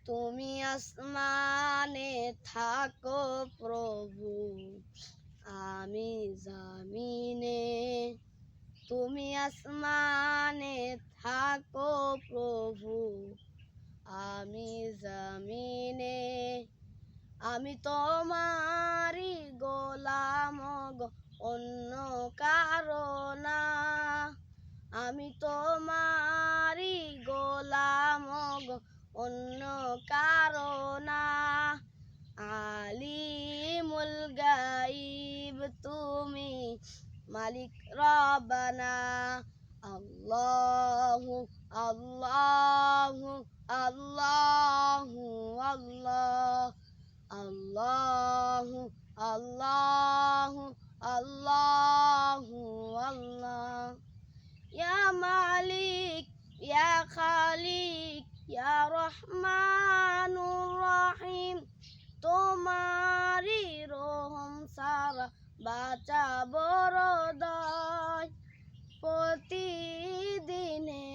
তুমি আসমানে থাকো প্রভু, আমি জমিনে। তুমি আসমানে থাকো প্রভু, আমি জমিনে। আমি তোমারি গোলাম গো, অন্য কারো না। আমি তোমারি গোলাম গো, অন্য কারো না। আলিমুল গাইব তুমি, মালিক রব্বানা। আল্লাহু আল্লাহু আল্লাহু আল্লাহ, আল্লাহু আল্লাহু আল্লাহু আল্লাহ। ইয়া মালিক ইয়া খালিক ইয়া রহমানুর রহিম, তোমারি রহম সারা বাঁচা বড় দায়। প্রতিদিনে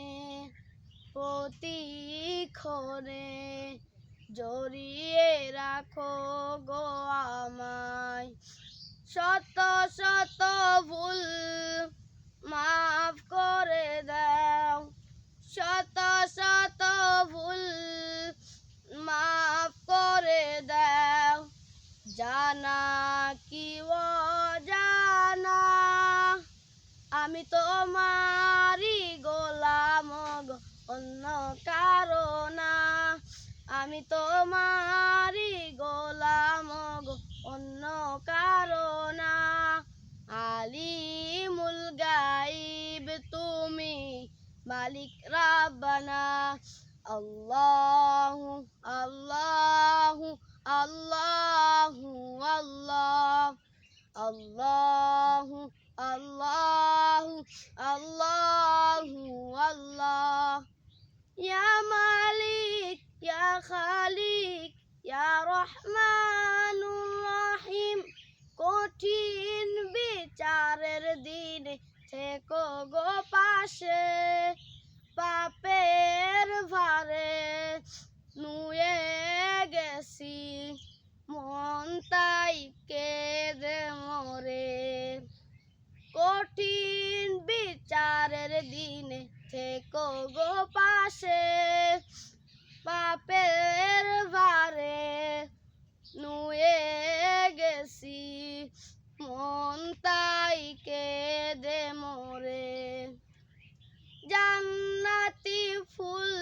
প্রতিক্ষণে জড়িয়ে রাখো গো আমায়। শত শত ভুল মাফ করে দাও, শত শত ভুল মাফ করে দাও। জানা কি অজানা, আমি তোমারি গোলাম গো, অন্য কারো না। আমি তোমারি গোলাম গো, অন্য কারো না। আলিমুল গাইব তুমি, মালিক রব্বানা। আল্লাহু আল্লাহু আল্লাহু আল্লাহ, আল্লাহু আল্লাহু আল্লাহু আল্লাহ। ইয়া মালিক ইয়া খালিক ইয়া রহমানুর রহিম, কঠিন বিচারের দিনে থেকো গো পাশে। পাপের ভারে নুয়ে গেছি, মন তাই কেঁদে মরে। কঠিন বিচারের দিনে থেকো গো পাশে। পাপের ভারে নুয়ে গেছি, মন তাই কেঁদে মরে। জান্নাতি ফুল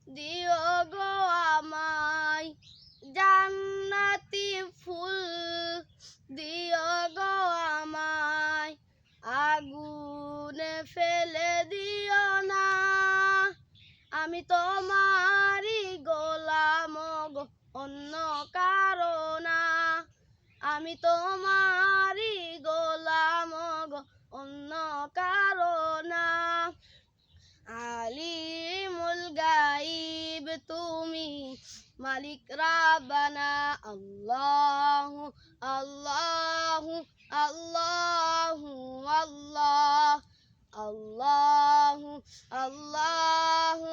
দিও গো আমায়, জান্নাতি ফুল দিও গো আমায়। আগুনে ফেলে দিও না, আমি তোমারি গোলাম গো, অন্য কারো না। আমি তোমারি গোলাম গো, অন্য কারো না। আলিমুল গাইব তুমি, মালিক রব্বানা। আল্লাহু আল্লাহু আল্লাহু আল্লাহ, আল্লাহু আল্লাহু